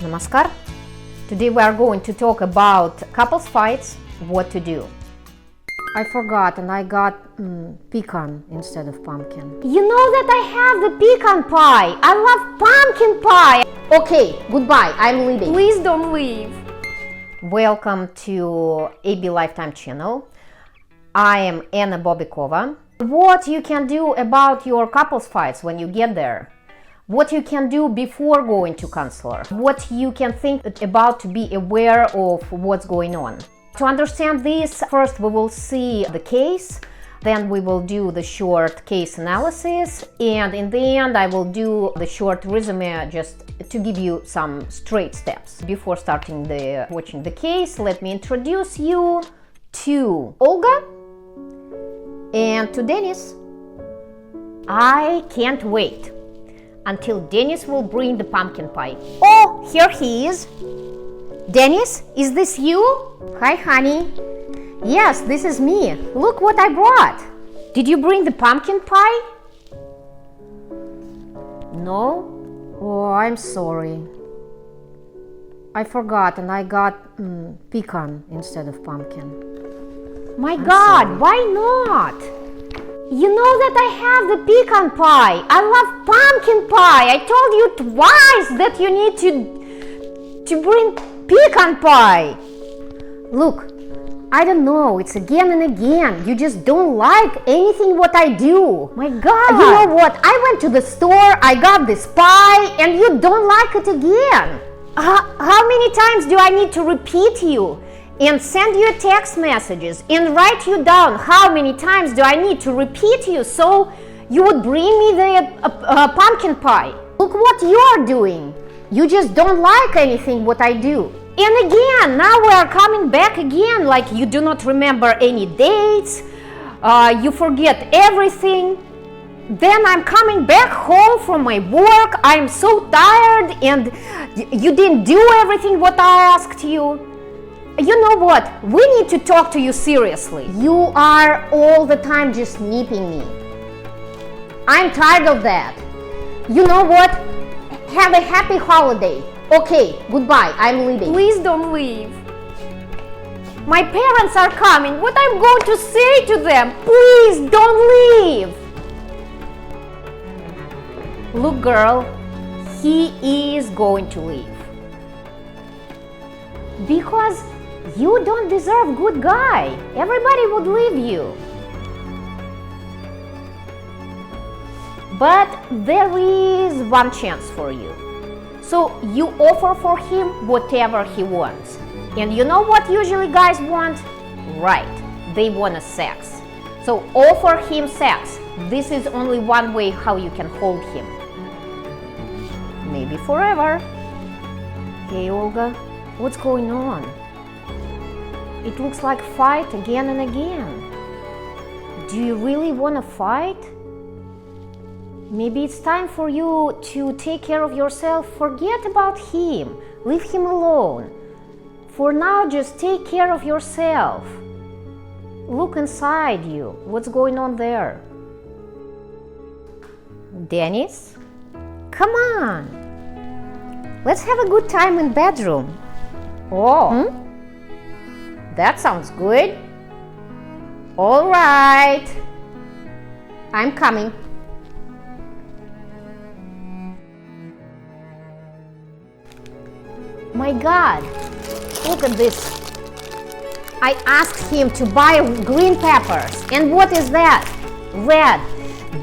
Namaskar. Today we are going to talk about couples fights, what to do. I forgot and I got pecan instead of pumpkin. You know that I have the pecan pie. I love pumpkin pie. Okay, goodbye. I'm leaving. Please don't leave. Welcome to AB Lifetime channel. I am Anna Bobikova. What you can do about your couples fights when you get there. What you can do before going to counselor. What you can think about to be aware of what's going on. To understand this, first we will see the case, then we will do the short case analysis, and in the end I will do the short resume just to give you some straight steps. Before starting watching the case, let me introduce you to Olga and to Dennis. I can't wait until Dennis will bring the pumpkin pie. Oh, here he is. Dennis, is this you? Hi, honey. Yes, this is me. Look what I brought. Did you bring the pumpkin pie? No? Oh, I'm sorry. I forgot and I got pecan instead of pumpkin. My God, why not? You know that I have the pecan pie. I love pumpkin pie. I told you twice that you need to bring pecan pie. Look, I don't know, it's again and again. You just don't like anything what I do. My God. You know what? I went to the store, I got this pie, and you don't like it again. How many times do I need to repeat you and send you text messages and write you down? How many times do I need to repeat you so you would bring me the pumpkin pie? Look what you are doing. You just don't like anything what I do. And again, now we are coming back again, like you do not remember any dates, you forget everything. Then I'm coming back home from my work, I'm so tired and you didn't do everything what I asked you. You know what? We need to talk to you seriously. You are all the time just nipping me. I'm tired of that. You know what? Have a happy holiday. Okay, goodbye. I'm leaving. Please don't leave. My parents are coming. What I'm going to say to them? Please don't leave. Look, girl, he is going to leave. Because you don't deserve good guy. Everybody would leave you. But there is one chance for you. So you offer for him whatever he wants. And you know what usually guys want? Right, they want a sex. So offer him sex. This is only one way how you can hold him. Maybe forever. Hey Olga, what's going on? It looks like fight again and again. Do you really want to fight? Maybe it's time for you to take care of yourself. Forget about him. Leave him alone. For now, just take care of yourself. Look inside you. What's going on there? Dennis? Come on. Let's have a good time in bedroom. Oh. That sounds good. All right. I'm coming. My God, look at this. I asked him to buy green peppers. And what is that? Red.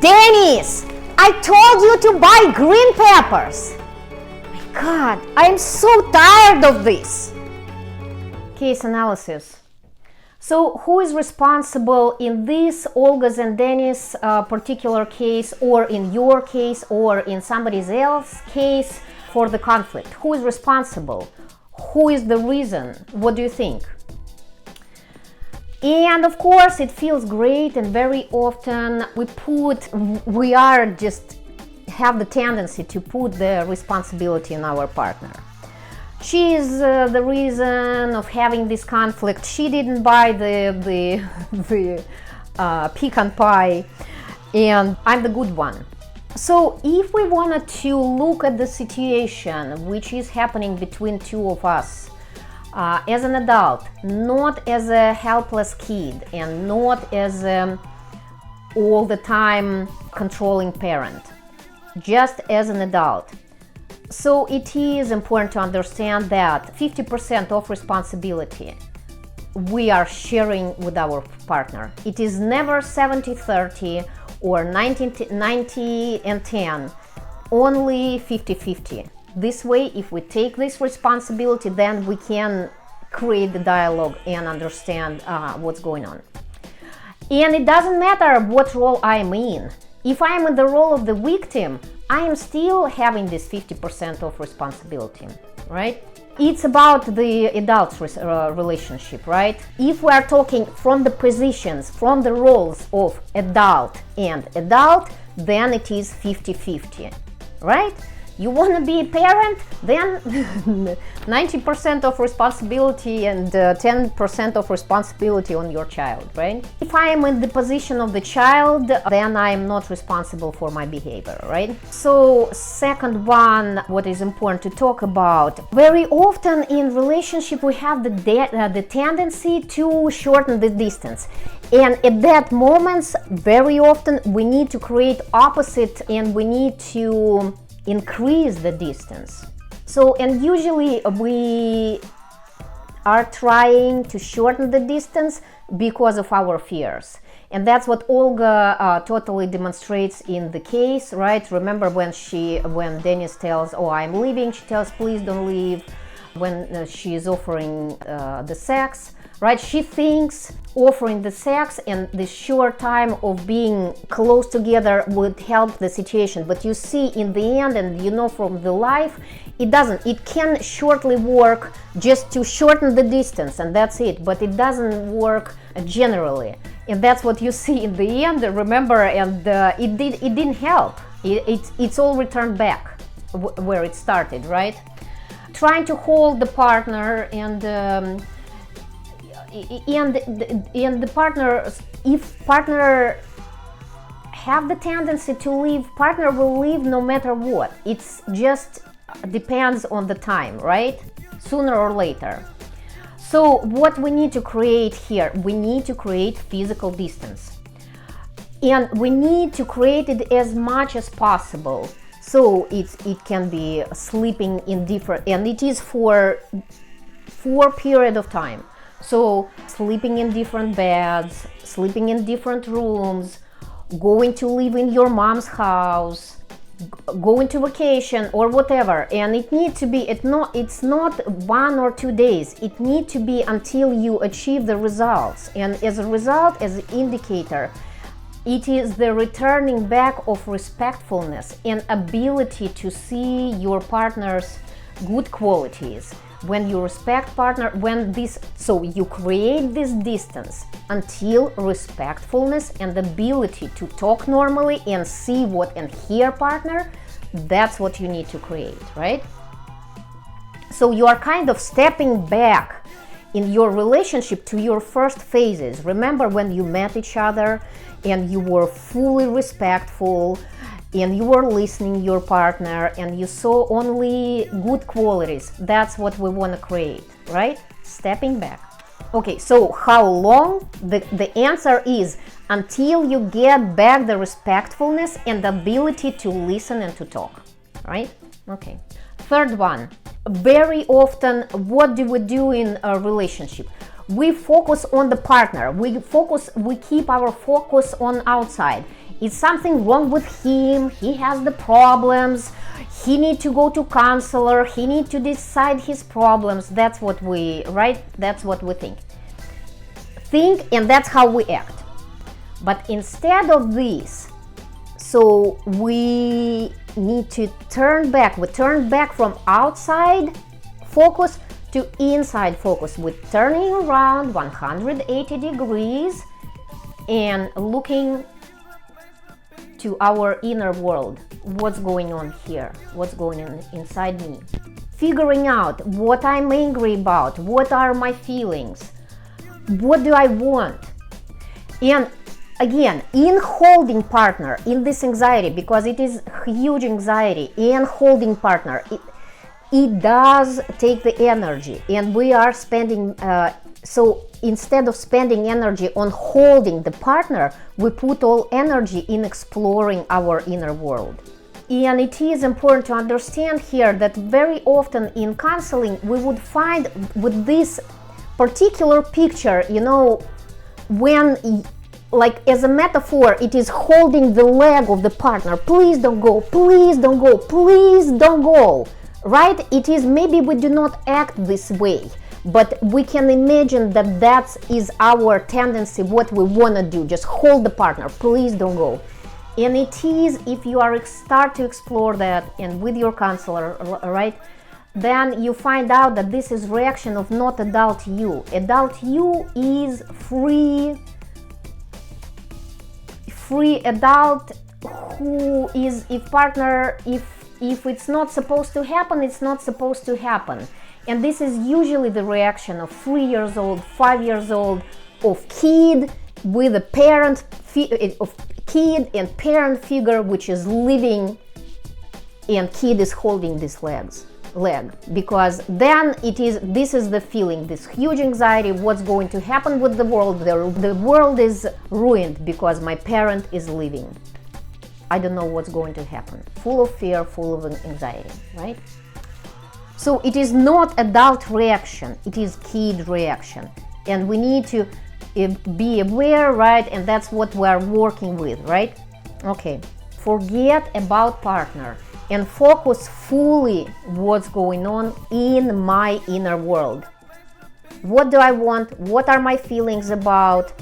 Dennis, I told you to buy green peppers. My God, I'm so tired of this. Case analysis. So who is responsible in this Olga's and Dennis particular case, or in your case, or in somebody else's case for the conflict? Who is responsible? Who is the reason? What do you think? And of course it feels great, and very often we are just have the tendency to put the responsibility on our partner. She is the reason of having this conflict. She didn't buy the pecan pie, and I'm the good one. So if we wanted to look at the situation which is happening between two of us, as an adult, not as a helpless kid and not as all the time controlling parent, just as an adult. So it is important to understand that 50% of responsibility we are sharing with our partner. It is never 70-30 or 90 and 10, only 50-50. This way, if we take this responsibility, then we can create the dialogue and understand what's going on. And it doesn't matter what role I'm in. If I'm in the role of the victim, I am still having this 50% of responsibility, right? It's about the adult's relationship, right? If we are talking from the positions, from the roles of adult and adult, then it is 50-50, right? You want to be a parent, then 90% of responsibility and 10% of responsibility on your child, right? If I am in the position of the child, then I am not responsible for my behavior, right? So second one, what is important to talk about, very often in relationship we have the tendency to shorten the distance. And at that moment, very often we need to create opposite and we need to increase the distance. So, and usually we are trying to shorten the distance because of our fears. And that's what Olga totally demonstrates in the case, right? Remember when Dennis tells, oh, I'm leaving, she tells, please don't leave. When she is offering the sex, right? She thinks offering the sex and the short time of being close together would help the situation. But you see in the end, and you know from the life, it doesn't. It can shortly work just to shorten the distance and that's it. But it doesn't work generally. And that's what you see in the end, remember, and it didn't help. It's all returned back where it started, right? Trying to hold the partner and the partner, if partner have the tendency to leave, partner will leave no matter what. It's just depends on the time, right? Sooner or later. So what we need to create here, we need to create physical distance. And we need to create it as much as possible. So it can be sleeping in different, and it is for period of time. So sleeping in different beds, sleeping in different rooms, going to live in your mom's house, going to vacation or whatever. And it needs to be, it's not 1 or 2 days. It needs to be until you achieve the results. And as a result, as an indicator, it is the returning back of respectfulness and ability to see your partner's good qualities. When you respect partner, so you create this distance until respectfulness and ability to talk normally and see what and hear partner, that's what you need to create, right? So you are kind of stepping back in your relationship to your first phases. Remember when you met each other and you were fully respectful and you were listening your partner and you saw only good qualities. That's what we want to create, right? Stepping back. Okay, so how long? The answer is until you get back the respectfulness and the ability to listen and to talk, right? Okay. Third one, very often what do we do in a relationship? We focus on the partner. We keep our focus on outside. Is something wrong with him? He has the problems. He needs to go to counselor. He needs to decide his problems. That's what we, right? That's what we think. And that's how we act. But instead of this, so we need to turn back. We turn back from outside focus to inside focus with turning around 180 degrees and looking to our inner world. What's going on here? What's going on inside me? Figuring out what I'm angry about, what are my feelings, what do I want? And again, in holding partner, in this anxiety, because it is huge anxiety, and holding partner, it does take the energy, and we are spending, so instead of spending energy on holding the partner, we put all energy in exploring our inner world. And it is important to understand here that very often in counseling we would find with this particular picture, when, like as a metaphor, it is holding the leg of the partner. Please don't go, please don't go, please don't go, right? It is, maybe we do not act this way, but we can imagine that that is our tendency, what we want to do, just hold the partner, please don't go. And it is, if you start to explore that and with your counselor, right, then you find out that this is reaction of not adult you. Adult you is free adult who is, if it's not supposed to happen, it's not supposed to happen. And this is usually the reaction of 3 years old, 5 years old, of kid with a parent, of kid and parent figure which is living, and kid is holding this leg, because then this is the feeling, this huge anxiety, what's going to happen with the world. The world is ruined because my parent is living. I don't know what's going to happen. Full of fear, full of anxiety, right? So it is not adult reaction, it is kid reaction, and we need to be aware, right? And that's what we're working with, right? Okay, forget about partner and focus fully what's going on in my inner world. What do I want? What are my feelings about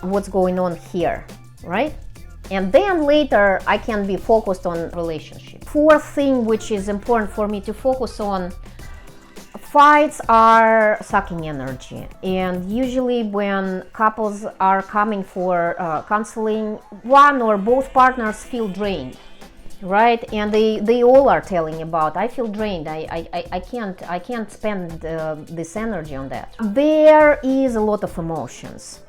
what's going on here, right? And then later I can be focused on relationship. Fourth thing which is important for me to focus on: fights are sucking energy, and usually when couples are coming for counseling, one or both partners feel drained, right? And they all are telling about, I feel drained, I can't spend this energy on that. There is a lot of emotions,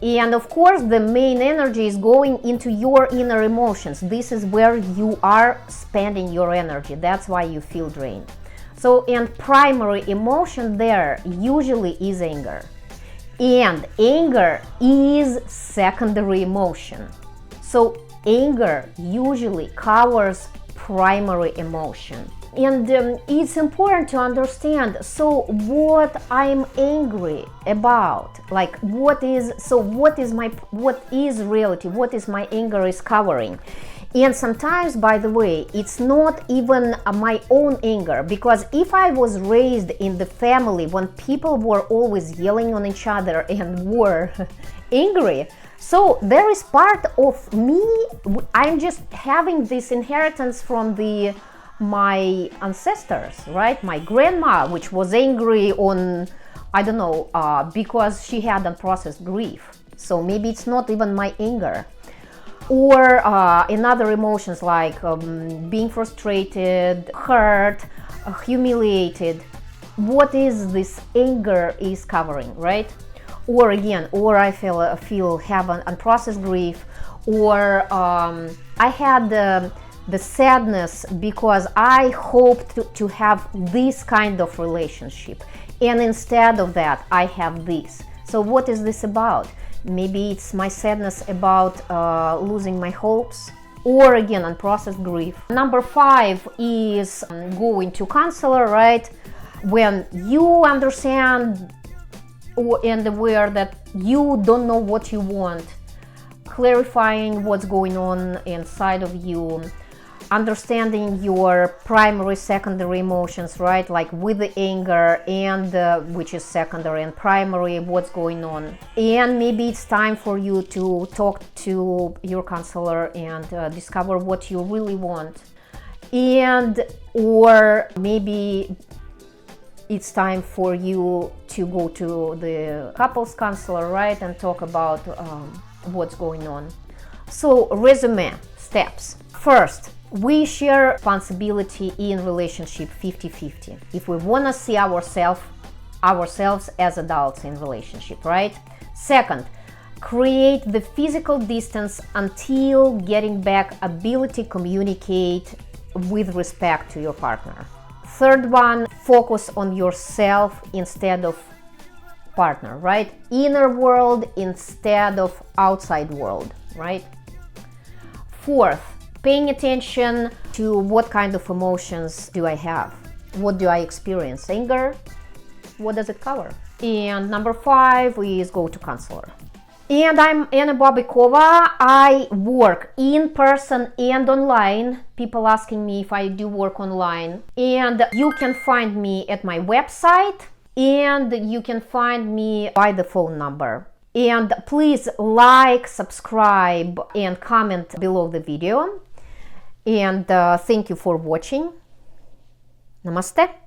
and of course the main energy is going into your inner emotions. This is where you are spending your energy, that's why you feel drained. So, and primary emotion there usually is anger, and anger is secondary emotion. So anger usually covers primary emotion. And it's important to understand, so what I'm angry about, like what is reality, what is my anger is covering. And sometimes, by the way, it's not even my own anger, because if I was raised in the family when people were always yelling on each other and were angry, so there is part of me, I'm just having this inheritance from my ancestors, right? My grandma, which was angry on, I don't know, because she had unprocessed grief. So maybe it's not even my anger. Or another emotions like being frustrated, hurt, humiliated. What is this anger is covering, right? Or again, or I feel have an unprocessed grief, or I had the sadness because I hoped to have this kind of relationship, and instead of that I have this. So what is this about? Maybe it's my sadness about losing my hopes, or again unprocessed grief. Number 5 is going to counselor, right? When you understand and aware that you don't know what you want, clarifying what's going on inside of you, understanding your primary, secondary emotions, right? Like with the anger and which is secondary, and primary, what's going on. And maybe it's time for you to talk to your counselor and discover what you really want. And or maybe it's time for you to go to the couples counselor, right? And talk about what's going on. So resume steps. First, we share responsibility in relationship 50-50. If we want to see ourselves as adults in relationship, right? Second, create the physical distance until getting back ability to communicate with respect to your partner. Third one, focus on yourself instead of partner, right? Inner world instead of outside world, right? Fourth, paying attention to what kind of emotions do I have? What do I experience? Anger? What does it cover? And number 5 is go to counselor. And I'm Anna Bobikova. I work in person and online. People asking me if I do work online. And you can find me at my website, and you can find me by the phone number. And please like, subscribe, and comment below the video. And thank you for watching. Namaste.